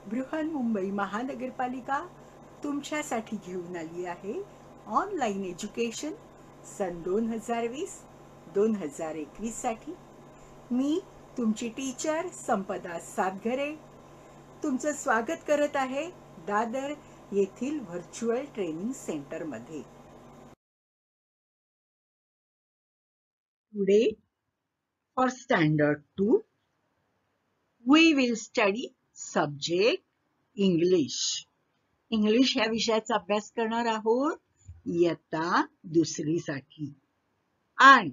बृहन्मुंबई महानगरपालिका तुमच्यासाठी घेऊन आली आहे ऑनलाईन एज्युकेशन सन 2020-2021 साठी. मी तुमची टीचर संपदा सातघरे तुमचं स्वागत करत आहे दादर येथील व्हर्च्युअल ट्रेनिंग सेंटर मध्ये. Today for standard 2 we will study subject English. English ह्या विषयाचा अभ्यास करणार आहोत इयत्ता दुसरीसाठी. आणि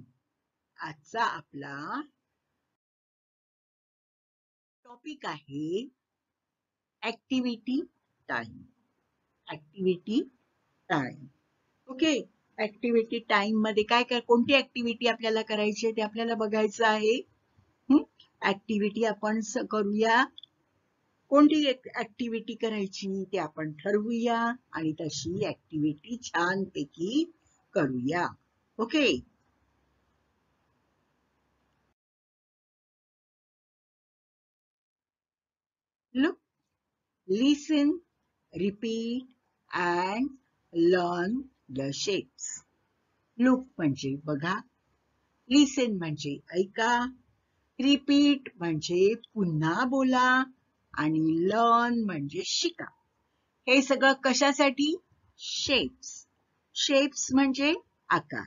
आजचा आपला टॉपिक आहे activity time. Activity time. Okay. Activity time मध्ये काय काय कोणती ऍक्टिव्हिटी आपल्याला करायची आहे ते आपल्याला बघायचं आहे. ऍक्टिव्हिटी आपण करूया. कोणती ऍक्टिव्हिटी करायची ते आपण ठरवूया आणि तशी ऍक्टिव्हिटी छानपैकी करूया. Okay. Look, listen, repeat and learn the shapes. Look म्हणजे बघा, listen म्हणजे ऐका, repeat म्हणजे पुन्हा बोला आणि learn म्हणजे शिका. हे सगळं कशासाठी? शेप्स. शेप्स म्हणजे आकार.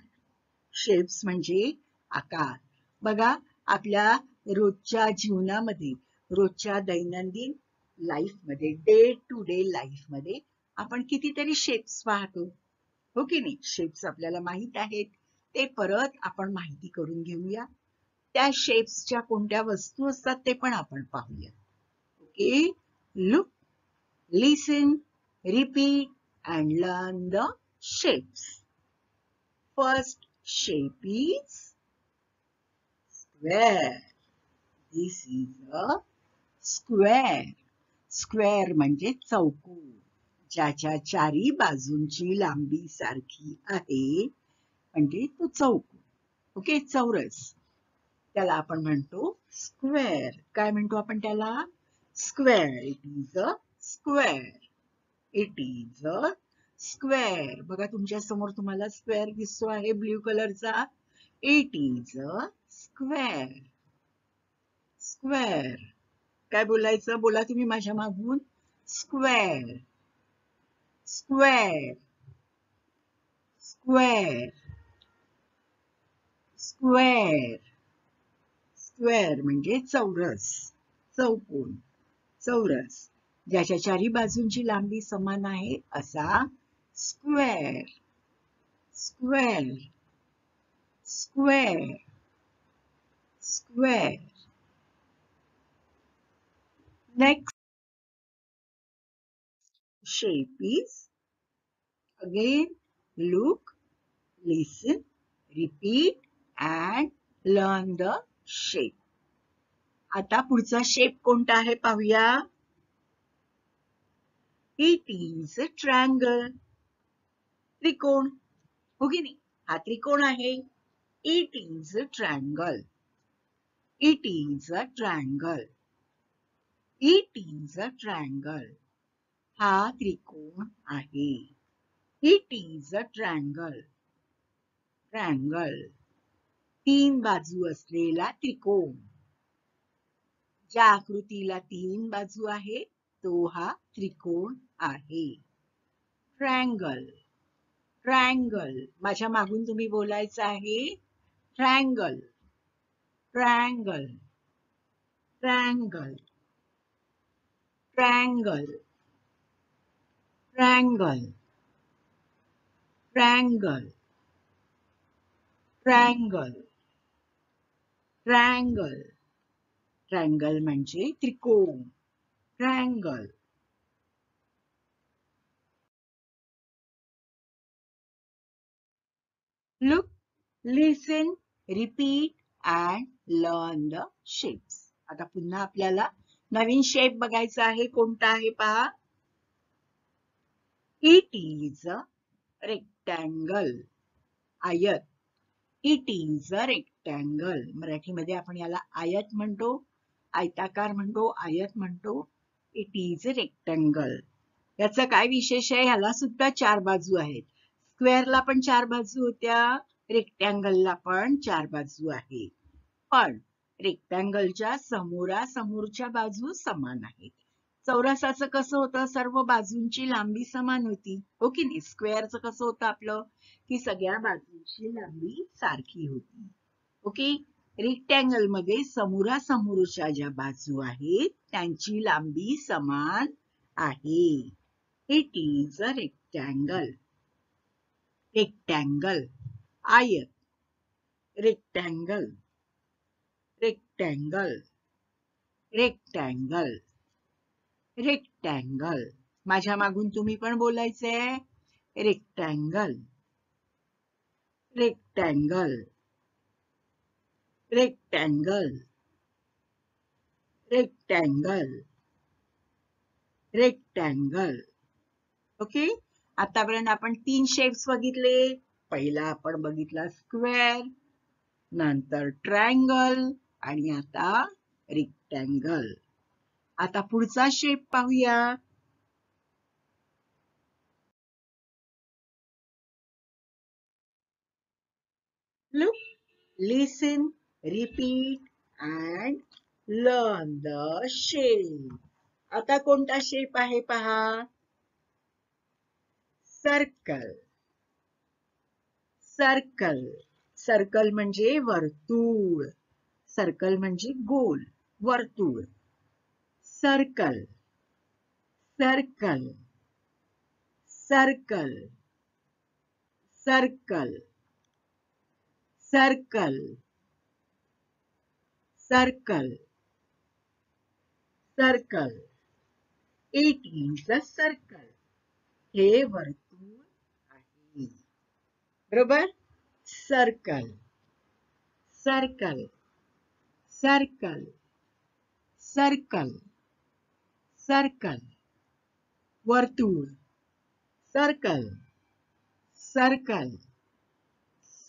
शेप्स म्हणजे आकार. बघा, आपल्या रोजच्या जीवनामध्ये, रोजच्या दैनंदिन लाईफ मध्ये, डे टू डे लाईफ मध्ये आपण कितीतरी शेप्स पाहतो, हो की नाही? शेप्स आपल्याला माहित आहेत, ते परत आपण माहिती करून घेऊया. त्या शेप्सच्या कोणत्या वस्तू असतात ते पण आपण पाहूया. Okay. Look, listen, repeat and learn the shapes. First shape is square. This is a square. Square म्हणजे चौकोन, ज्याच्या चारी बाजूंची लांबी सारखी आहे, म्हणजे तो चौकोन. ओके. चौरस, त्याला आपण म्हणतो स्क्वेअर. काय म्हणतो आपण त्याला? Square. It is a square. It is a square. बघा, तुमच्या समोर तुम्हाला स्क्वेअर दिसतो आहे ब्ल्यू कलरचा. It is a square. Square. काय बोलायचं? बोला तुम्ही माझ्या मागून. Square. Square. Square. Square. Square म्हणजे चौरस, चौकोन, चौरस, ज्याच्या चारी बाजूंची लांबी समान आहे असा square. Square. Square. Square. Next shape is, again, look, listen, repeat and learn the shape. आता पुढचा शेप कोणता आहे पाहूया. It is a triangle. त्रिकोण, हो की नाही? हा त्रिकोण आहे. It is a triangle. It is a triangle. It is a triangle. हा त्रिकोण आहे. It is a triangle. Triangle. तीन बाजू असलेला त्रिकोण. ज्या आकृतीला तीन बाजू आहे तो हा त्रिकोण आहे. ट्रायंगल. ट्रायंगल. माझ्या मागून तुम्ही बोलायचं आहे. Triangle. Triangle. Triangle. Triangle. Triangle. Triangle. Triangle. Triangle. Triangle म्हणजे त्रिकोण. Triangle. Look, listen, repeat and learn the shapes. आता पुन्हा आपल्याला नवीन शेप बघायचा आहे. कोणता आहे पहा. It is a rectangle. आयत. It is a rectangle. मराठीमध्ये आपण याला आयत म्हणतो, आयताकार म्हणतो, आयत म्हणतो. It is a rectangle. याचा काय विशेष आहे, ह्याला सुद्धा 4 बाजू आहेत. स्क्वेअरला पण 4 बाजू होत्या, रेक्टँगलला पण 4 बाजू आहे. पण रेक्टँगलच्या समोरासमोरच्या बाजू समान आहेत. चौरसाचं कसं होतं, सर्व बाजूंची लांबी समान होती, हो की नाही. स्क्वेअरचं कसं होतं आपलं, की सगळ्या बाजूंची लांबी सारखी होती. ओके. रेक्टँगल मध्ये समोरासमोरच्या ज्या बाजू आहेत त्यांची लांबी समान आहे. It is a rectangle. Rectangle, आयत. Rectangle, rectangle, rectangle, rectangle. माझ्या मागून तुम्ही पण बोलायचंय. Rectangle, rectangle, rectangle, rectangle, rectangle. Okay. आतापर्यंत आपण 3 शेप्स बघितले. पहिला आपण बघितला स्क्वेअर, नंतर ट्रायंगल आणि आता रेक्टँगल. आता पुढचा शेप पाहूया. Look, listen, repeat and learn the shape. आता कोणता शेप आहे पहा. सर्कल. सर्कल. सर्कल म्हणजे वर्तुळ. सर्कल म्हणजे गोल, वर्तुळ. Circle, circle, circle, circle, circle, circle, circle. It is a circle. हे वर्तुळ आहे. बरोबर. Circle, circle, circle, circle, circle. वर्तुळ. Circle, circle,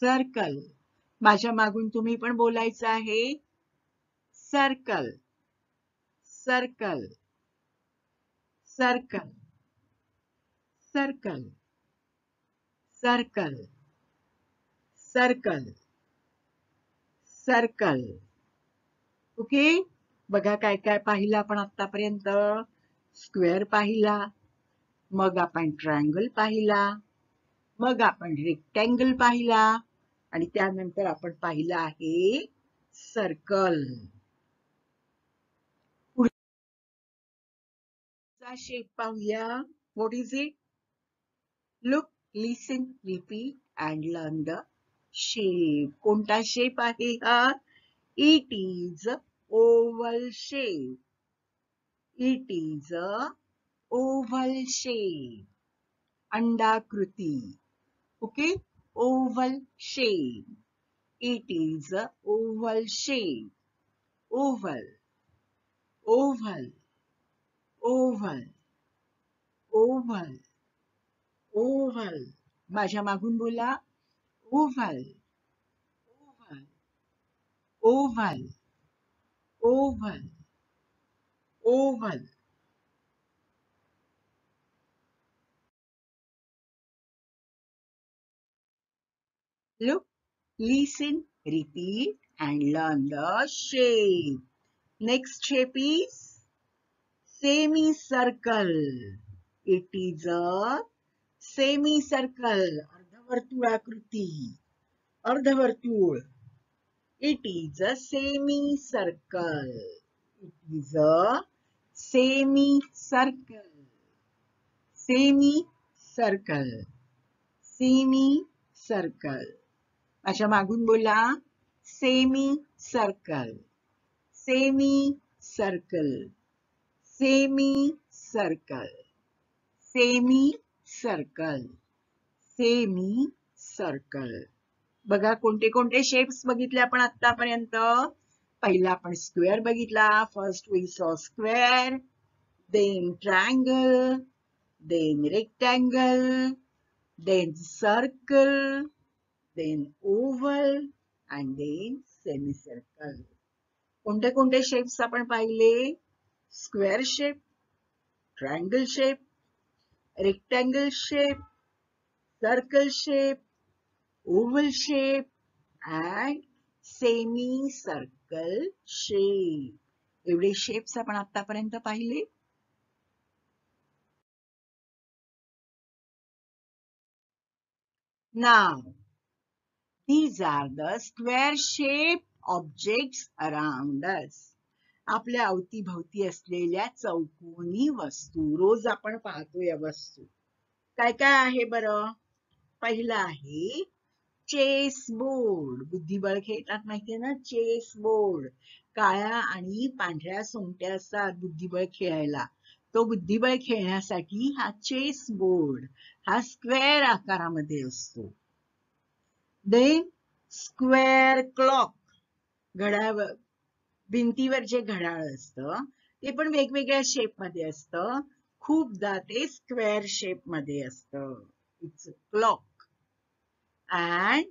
circle. माझ्या मागून तुम्ही पण बोलायचं आहे. Circle, circle, circle, circle, circle, circle, circle. Okay. बघा काय काय पाहिलं आपण आतापर्यंत. स्क्वेअर पाहिला, मग आपण ट्रायंगल पाहिला, मग आपण रेक्टँगल पाहिला आणि त्यानंतर आपण पाहिलं आहे सर्कल. पुढचा शेप पाहूया. What is it? Look, listen, repeat and learn the shape. कोणता शेप आहे हा? It is oval shape. It is oval shape. अंडाकृती. Okay. Oval shape. It is a oval shape. Oval, oval, oval, oval, oval. माझ्या मागून बोला. Oval, oval, oval, oval, oval. Look, listen, repeat and learn the shape. Next shape is semicircle. It is a semicircle. अर्धवर्तुळाकृती. अर्धवर्तुळ. It is a semicircle. It is a semicircle. Semicircle. Semicircle. माझ्या मागून बोला. Semicircle. Semicircle. Semicircle. Semicircle. Semicircle. बघा कोणते कोणते shapes बघितले आपण आतापर्यंत. पहिला आपण स्क्वेअर बघितला. First we saw square, then triangle, then rectangle, then circle, then oval and then semicircle. कोणते कोणते शेप्स आपण पाहिले? Square shape, triangle shape, rectangle shape, circle shape, oval shape, and semi-circle shape. एवढे शेप्स आपण आतापर्यंत पाहिले. Now, these are the square shaped objects around us. आपल्या अवतीभवती असलेल्या चौकोनी वस्तू रोज आपण पाहतो या वस्तू. काय काय आहे बरं? पहिला आहे चेस बोर्ड. बुद्धिबळ खेळतात माहितीये ना, चेस बोर्ड. काळ्या आणि पांढऱ्या सोंगट्या असतात बुद्धिबळ खेळायला. तो बुद्धिबळ खेळण्यासाठी हा चेस बोर्ड हा स्क्वेअर आकारामध्ये असतो. देन स्क्वेअर क्लॉक, घड्याळ, भिंतीवर जे घड्याळ असतं ते पण वेगवेगळ्या शेप मध्ये असतं. खूपदा ते स्क्वेअर शेप मध्ये असतं. It's a clock. And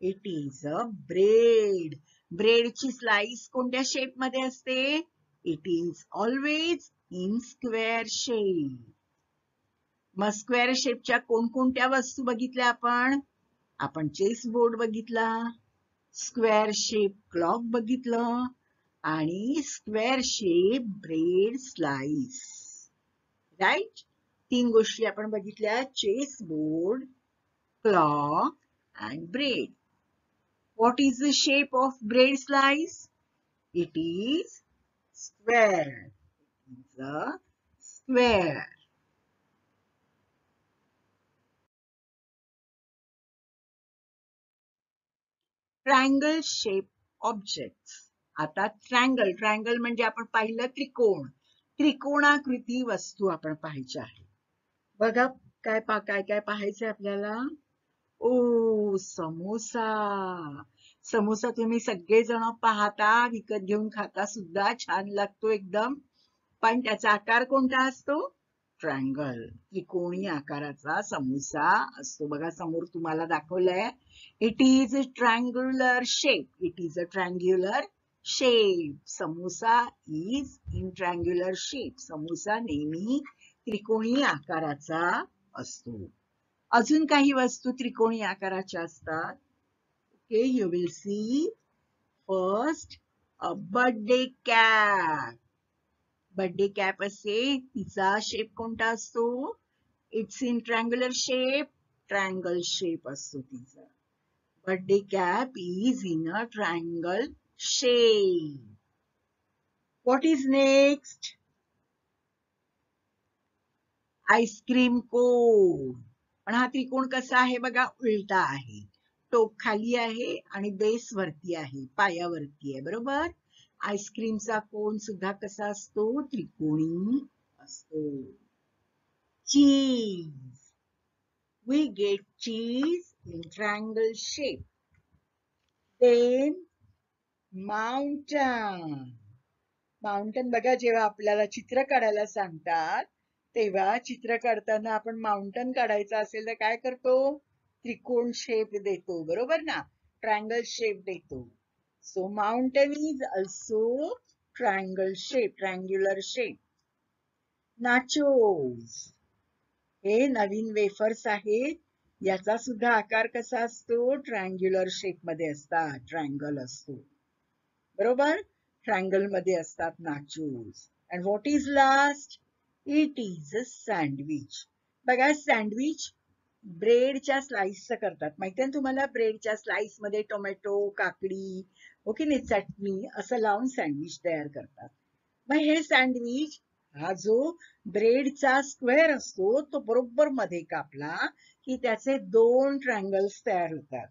it is a bread. ब्रेडची स्लाइस कोणत्या शेप मध्ये असते? It is always in square shape. मग स्क्वेअर शेपच्या कोणकोणत्या वस्तू बघितल्या आपण? आपण चेस बोर्ड बघितला, स्क्वेअर शेप क्लॉक बघितलं आणि square shape bread slice. Right? 3 गोष्टी आपण बघितल्या, chess board, clock and bread. What is the shape of bread slice? It is square. It's a square. Triangle shape objects. आता triangle म्हणजे आपण पाहिलं त्रिकोण. त्रिकोणाकृती वस्तू आपण पाहायच्या आहे. बघा काय काय पाहायचंय आपल्याला? ओ, समोसा. समोसा तुम्ही सगळेजण पाहता, विकत घेऊन खाता सुद्धा, छान लागतो एकदम. पण त्याचा आकार कोणता असतो? ट्रायंगल. त्रिकोणी आकाराचा समोसा असतो. बघा समोर तुम्हाला दाखवलंय. It is a triangular shape. It is a triangular shape. Samosa is in triangular shape. Samosa नेहमी त्रिकोणी आकाराचा असतो. अजून काही वस्तू त्रिकोणी आकाराच्या असतात. Okay, you will see. First, a birthday cap. Birthday cap असते, तिचा शेप कोणता असतो? It's in triangular shape. Triangle shape असतो तिचा. Birthday cap is in a triangle shape. What is next? Ice cream cone. पण हा त्रिकोण कसा आहे बघा, उलटा आहे. टोक खाली आहे आणि बेस वरती आहे, पायावरती आहे. बरोबर? आईस्क्रीमचा कोन सुद्धा कसा असतो? त्रिकोणी असतो. चीज. We get cheese in triangle shape. Then mountain. Mountain बघा, जेव्हा आपल्याला चित्र काढायला सांगतात तेव्हा चित्र काढताना आपण माउंटन काढायचं असेल तर काय करतो? त्रिकोण शेप देतो. बरोबर ना? ट्रायंगल शेप देतो. So mountain is also triangle shape, triangular shape. Nachos. हे नवीन वेफर्स आहेत. याचा सुद्धा आकार कसा असतो? ट्रायंग्युलर शेप मध्ये असतात. ट्रायंगल असतो. बरोबर? ट्रायंगल मध्ये असतात nachos. And what is last? It is a sandwich. बघा सँडविच ब्रेडच्या स्लाइसचं करतात. माहितीये तुम्हाला? ब्रेडच्या स्लाइस मध्ये टोमॅटो, काकडी, ओके नाही, चटणी असं लावून सँडविच तयार करतात. मग हे सँडविच हा जो ब्रेडचा स्क्वेअर असतो तो बरोबर मध्ये कापला की त्याचे 2 ट्रायंगल्स तयार होतात.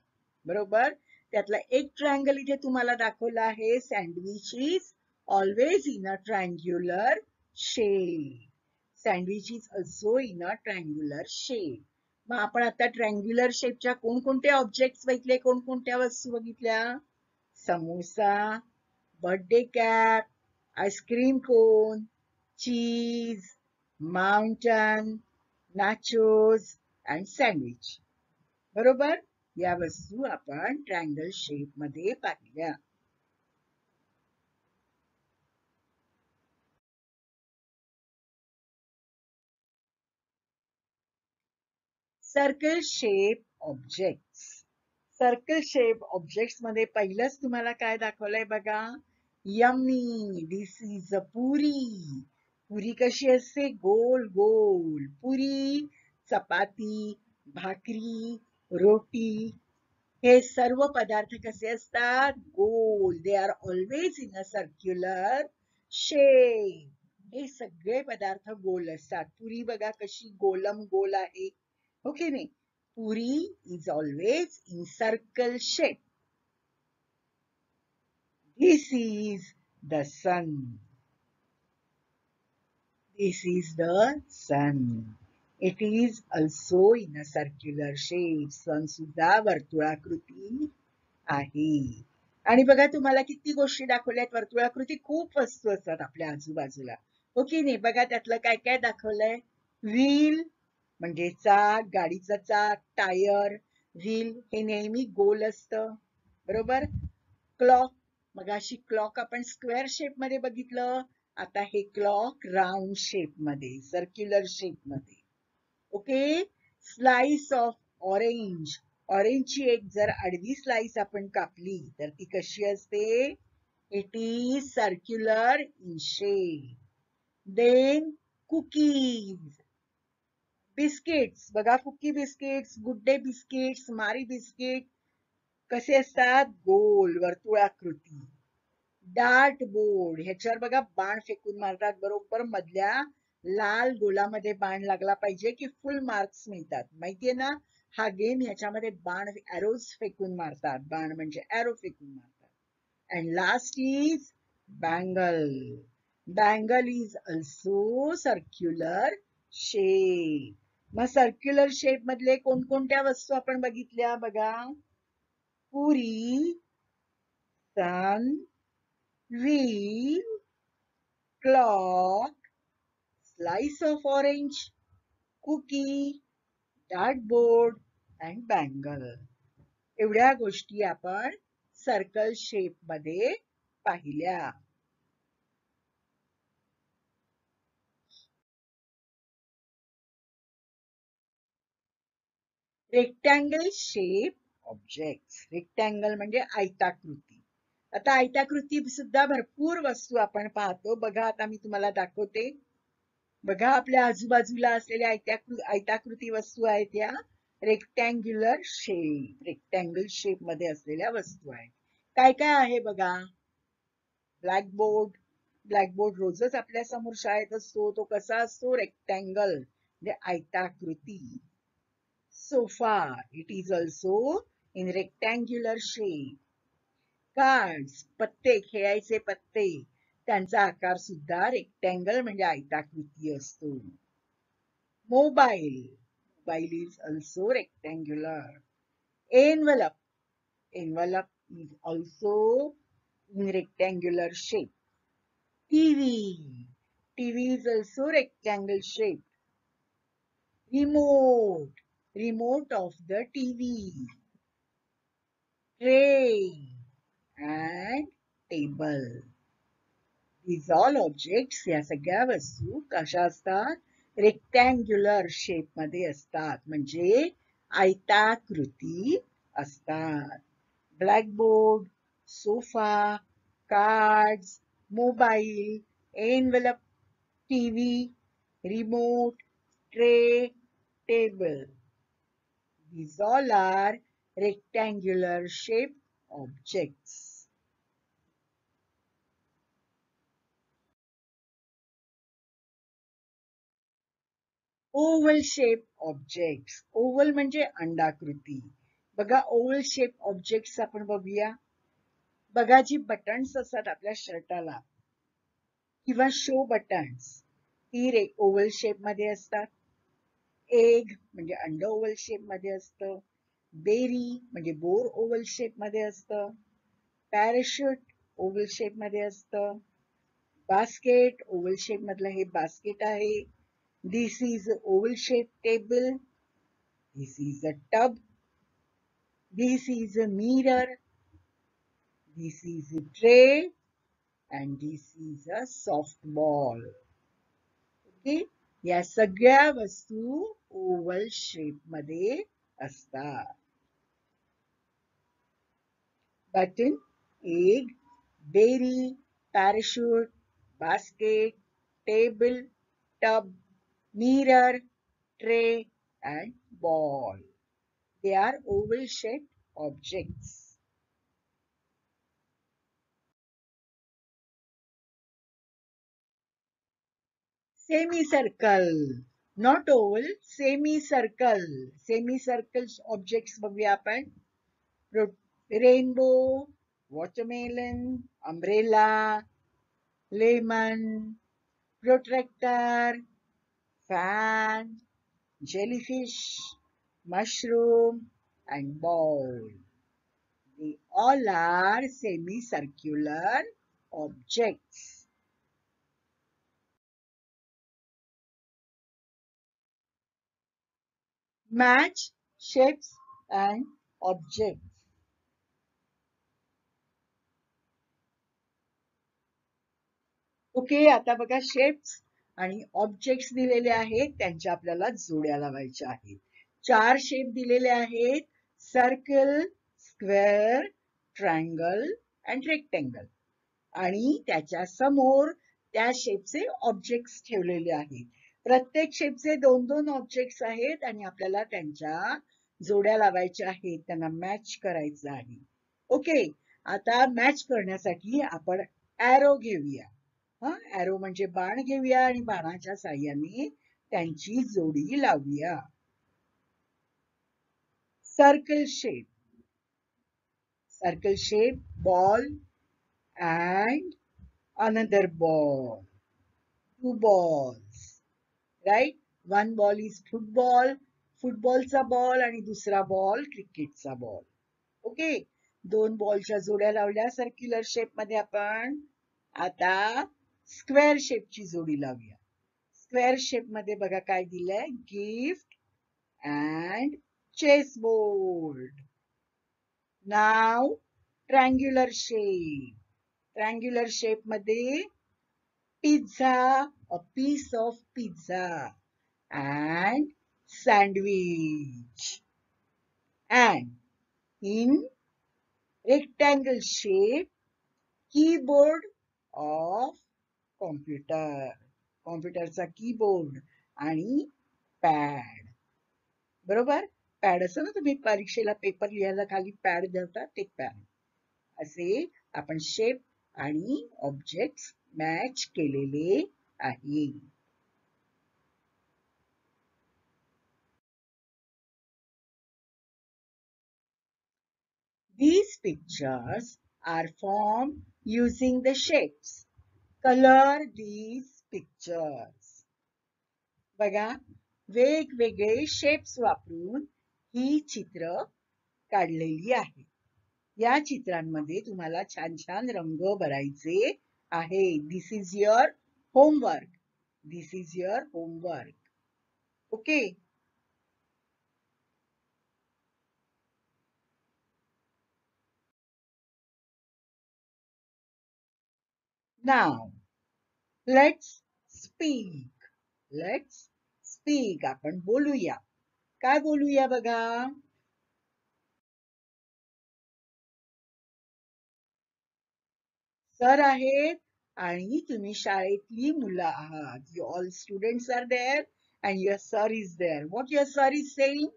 बरोबर? त्यातला एक ट्रायंगल इथे तुम्हाला दाखवला आहे. Sandwich is always in a triangular shape. Sandwich is also in a triangular shape. मग आपण आता ट्रायंग्युलर शेपच्या कोणकोणते ऑब्जेक्ट्स बघितले, कोणकोणत्या वस्तू बघितल्या? Samosa, birthday cap, ice cream cone, cheese, mountain, nachos and sandwich. बरोबर? या वस्तू आपण ट्रायंगल शेप मध्ये पाहिल्या. Circle shape objects. Circle shape objects मध्ये पहिलंच तुम्हाला काय दाखवलंय बघा. यम्मी, दिस इज अ पुरी. पुरी कशी असते? गोल गोल. पुरी, चपाती, भाकरी, रोटी, हे सर्व पदार्थ कसे असतात? गोल. They are always in a circular shape. हे सगळे पदार्थ गोल असतात. पुरी बघा कशी गोलम गोल आहे, हो की नाही? Puri is always in circle shape. This is the sun. This is the sun. It is also in a circular shape. sun सुद्धा वर्तुळाकृती आहे. आणि बघा तुम्हाला किती गोष्टी दाखवल्यात. वर्तुळाकृती खूप वस्तू असतात आपल्या आजूबाजूला, हो की नाही? बघा त्यातलं काय काय दाखवलंय. व्हील म्हणजे चाक, गाडीचं चाक, टायर. व्हील हे नेहमी गोल असतं, बरोबर. क्लॉक, मगाशी क्लॉक आपण स्क्वेअर शेप मध्ये बघितलं, आता हे क्लॉक राऊंड शेप मध्ये, सर्क्युलर शेप मध्ये. ओके. Slice of orange. ऑरेंजची एक जर आडवी स्लाइस आपण कापली तर ती कशी असते? It is circular in shape. Then cookies. Biscuits बघा, cookie biscuits, Good Day biscuits, Marie biscuit कसे असतात? गोल वर्तुळाकृती. डार्ट बोर्ड, ह्याच्यावर बघा बाण फेकून मारतात, बरोबर मधल्या लाल गोलामध्ये बाण लागला पाहिजे की फुल मार्क्स मिळतात, माहितीये ना? हा गेम, ह्याच्यामध्ये बाण, एरोज फेकून मारतात. बाण म्हणजे एरो फेकून मारतात. And last is bangle. Bangle is also circular shape. मग सर्क्युलर शेप मधले कोणकोणत्या वस्तू आपण बघितल्या बघा. पुरी, सन, wheel, clock, slice of orange, cookie, dartboard and bangle. एवढ्या गोष्टी आपण सर्कल शेप मध्ये पाहिल्या. Rectangle shape object. रेक्टँगल म्हणजे आयताकृती. आता आयताकृती सुद्धा भरपूर वस्तू आपण पाहतो. बघा आता मी तुम्हाला दाखवते. बघा आपल्या आजूबाजूला असलेल्या आयताकृती वस्तू आहेत या रेक्टँग्युलर शेप. रेक्टँगल शेप मध्ये असलेल्या वस्तू आहेत. काय काय आहे बघा. ब्लॅकबोर्ड. ब्लॅकबोर्ड रोजच आपल्या समोर शाळेत असतो. तो कसा असतो? रेक्टँगल म्हणजे आयताकृती. Sofa, it is also in rectangular shape. Cards, पत्ते, खेळायचे पत्ते, त्यांचा आकार सुद्धा रेक्टँगल म्हणजे आयताकृती असतो. Mobile, mobile is also rectangular. Envelope, envelope is also in rectangular shape. TV, TV is also rectangle shape. Remote, remote of the TV. Tray and table. These all objects, या सगळ्या वस्तू कशा असतात? रेक्टँग्युलर शेप मध्ये असतात, म्हणजे आयताकृती असतात. Blackboard, sofa, cards, mobile, envelope, TV, remote, tray, table. These all are rectangular shaped objects. Oval shaped objects. Oval म्हणजे अंडाकृती. बघा ओव्हल शेप ऑब्जेक्ट्स आपण बघूया. बघा जी बटन्स असतात आपल्या शर्टाला किंवा शो बटन्स, ती ओव्हल शेप मध्ये असतात. एग म्हणजे अंड ओव्हल शेप मध्ये असतं. बेरी म्हणजे बोर ओव्हल शेप मध्ये असतं. पॅराशूट ओव्हल शेप मध्ये असतं. बास्केट ओव्हल शेप मधलं हे बास्केट आहे. This is oval shape table. This is a tub. This is a mirror. This is a tray and this is a soft ball. Okay, या सगळ्या वस्तू oval shape मध्ये असतात. Button, egg, berry, parachute, basket, table, tub, mirror, tray, and ball. They are oval shaped objects. Semicircle, not oval, semicircle. Semicircle objects बघूया आपण. Rainbow, watermelon, umbrella, lemon, protractor, fan, jellyfish, mushroom, and ball. They all are semicircular objects. Match shapes and objects. Okay, आता बघा shapes आणि objects दिलेले आहेत, त्यांच्या आपल्याला जोड्या लावायच्या आहेत. 4 शेप दिलेले आहेत: circle, square, triangle and rectangle. आणि त्याच्या समोर त्या शेपचे ऑब्जेक्ट्स ठेवलेले आहेत. प्रत्येक शेपचे 2-2 ऑब्जेक्ट्स आहेत आणि आपल्याला त्यांच्या जोड्या लावायच्या आहेत, त्यांना मॅच करायचं आहे. ओके, आता मॅच करण्यासाठी आपण ॲरो घेऊया. ॲरो म्हणजे बाण घेऊया आणि बाणाच्या साह्याने त्यांची जोडी लावूया. Circle shape, ball and another ball, 2 balls, right? One ball is football, फुटबॉलचा बॉल, आणि दुसरा बॉल क्रिकेटचा बॉल. ओके, 2 बॉलच्या जोड्या लावल्या सर्क्युलर शेप मध्ये आपण. आता स्क्वेअर शेपची जोडी लावूया. स्क्वेअर शेप मध्ये बघा काय दिलंय: गिफ्ट अँड चेस बोर्ड. नाव ट्रायंग्युलर शेप. ट्रायंग्युलर शेप मध्ये pizza, a piece of pizza, and sandwich. And in rectangle shape, keyboard of computer. कॉम्प्युटरचा कीबोर्ड आणि पॅड. बरोबर, पॅड असं ना, तुम्ही परीक्षेला पेपर लिहायला खाली पॅड देता, ते पॅड. असे आपण शेप आणि ऑब्जेक्ट्स मॅच केलेले आहे. These pictures are formed using the shapes. Color these pictures. बघा, वेगवेगळे शेप्स वापरून ही चित्र काढलेली आहेत. या चित्रांमध्ये तुम्हाला छान छान रंग भरायचे आहे. This is your homework. This is your homework. Okay. Now, let's speak. Let's speak. आपण बोलूया. काय बोलूया बघा? सर आहेत आणि तुम्ही शाळेतली मुलं आहात. You all students are there and your sir is there. What your sir is saying?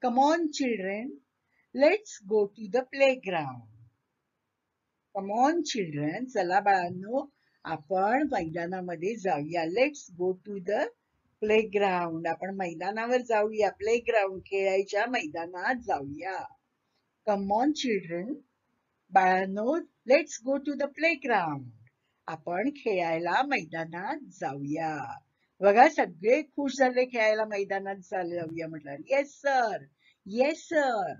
Come on children, let's go to the playground. Come on children, चला बाळांनो, आपण मैदानामध्ये जाऊया. Let's go to the playground. आपण मैदानावर जाऊया. Playground, खेळायच्या मैदानात जाऊया. Come on children, बाळांनो, let's go to the playground. आपण खेळायला मैदानात जाऊया. बघा, सगळे खुश झाले खेळायला मैदानात जाऊया म्हटलं. Yes sir, yes sir.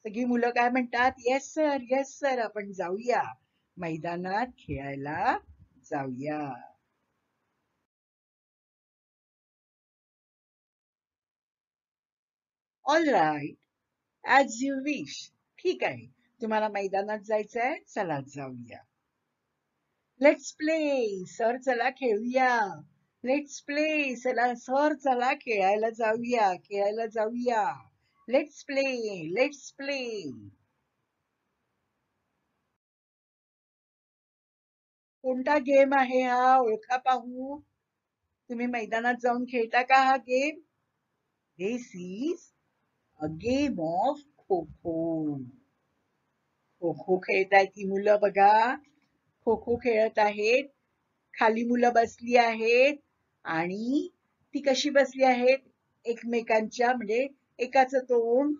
सगळी मुलं काय म्हणतात? Yes sir, yes sir. आपण जाऊया मैदानात खेळायला जाऊया. All right, as you wish. ठीक आहे, तुम्हाला मैदानात जायचंय, चला जाऊया. Let's play. सर चला खेळूया. Let's play. चला सर, चला खेळायला जाऊया, खेळायला जाऊया. Let's play, let's play. कोणता गेम आहे हा, ओळखा पाहू. तुम्ही मैदानात जाऊन खेळता का हा game? This is a game of kho kho. Kho kho खेळतायत ही मुलं बघा. खो खो खेळत आहेत. खाली मुलं बसली आहेत आणि ती कशी बसली आहेत, एकमेकांच्या म्हणजे एकाचं तोंड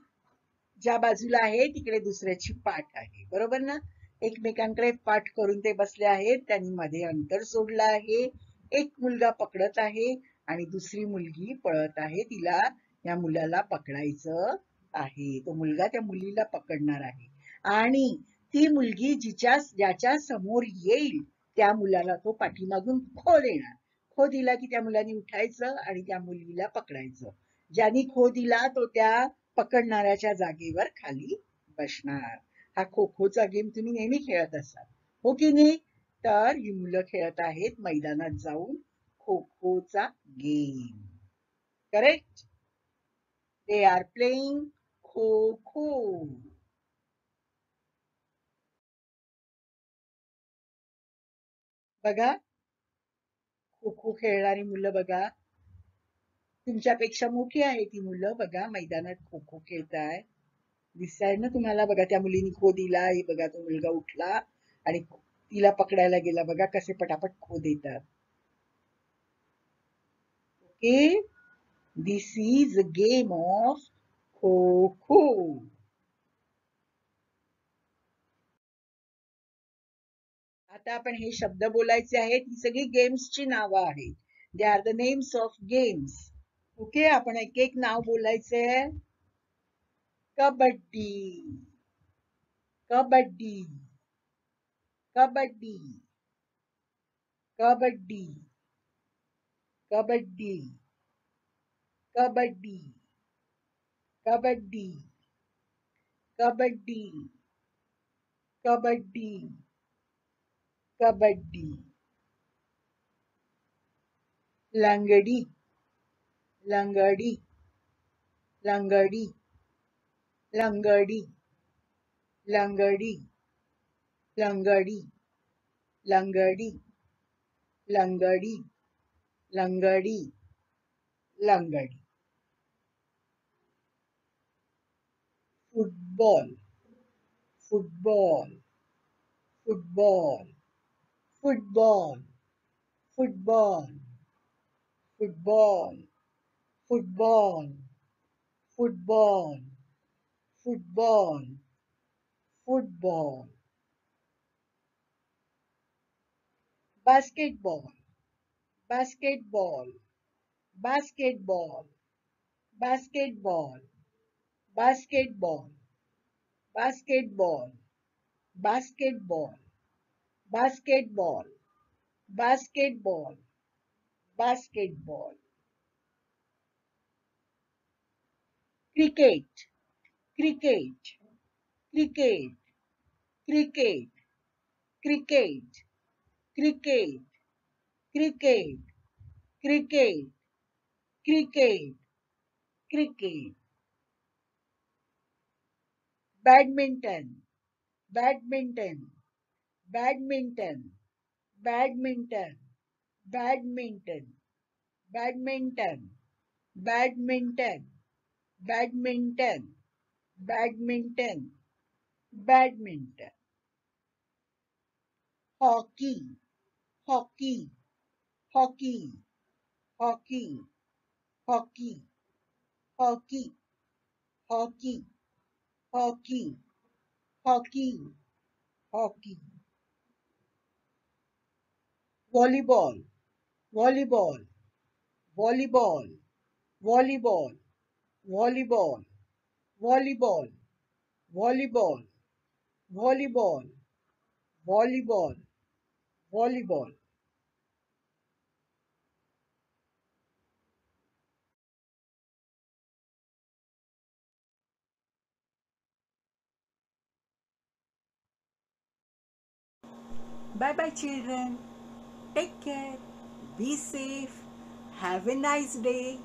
ज्या बाजूला आहे तिकडे दुसऱ्याची पाठ आहे, बरोबर ना. एकमेकांकडे पाठ करून ते बसले आहेत. त्यांनी मध्ये अंतर सोडलं आहे. एक मुलगा पकडत आहे आणि दुसरी मुलगी पळत आहे. तिला या मुलाला पकडायचं आहे. तो मुलगा त्या मुलीला पकडणार आहे आणि ती मुलगी ज्याच्या समोर येईल त्या मुलाला तो पाठीमागून खो देणार. खो दिला की त्या मुलाने उठायचं आणि त्या मुलीला पकडायचं. ज्यांनी खो दिला तो त्या पकडणाऱ्याच्या जागेवर खाली बसणार. हा खो खोचा गेम तुम्ही नेहमी खेळत असाल, हो की नाही? तर ही मुलं खेळत आहेत मैदानात जाऊन खो खोचा game. Correct. They are playing kho kho. बघा, खो खो खेळणारी मुलं बघा. तुमच्यापेक्षा मोठी आहे ती मुलं बघा, मैदानात खो खो खेळताय. दिसताय ना तुम्हाला. बघा त्या मुलीने खो दिला, हे बघा तो मुलगा उठला आणि तिला पकडायला गेला. बघा कसे पटापट खो देतात. Okay, this is a game of kho kho. आता आपण हे शब्द बोलायचे आहेत. ही सगळी गेम्सची नावं आहेत. They are the names of games. Okay, आपण एक एक नाव बोलायचंय. कबड्डी, कबड्डी, कबड्डी, कबड्डी, कबड्डी, कबड्डी, कबड्डी, कबड्डी, कबड्डी, कबड्डी. लंगडी, लंगडी, लंगडी, लंगडी, लंगडी, लंगडी, लंगडी, लंगडी, लंगडी, लंगडी. Football, football, football, football, football, football, football, football, football, football. Basketball, basketball, basketball, basketball, basketball, basketball, basketball, basketball, basketball, basketball. Cricket, cricket, cricket, cricket, cricket, cricket, cricket, cricket, cricket, cricket. Badminton, badminton, badminton, badminton, badminton, badminton, badminton, badminton, badminton, badminton. Hockey, hockey, hockey, hockey, hockey, hockey, hockey, hockey, hockey, hockey. Volleyball, volleyball, volleyball, volleyball, volleyball, volleyball, volleyball, volleyball, volleyball, volleyball. Bye bye, children. Take care. Be safe. Have a nice day.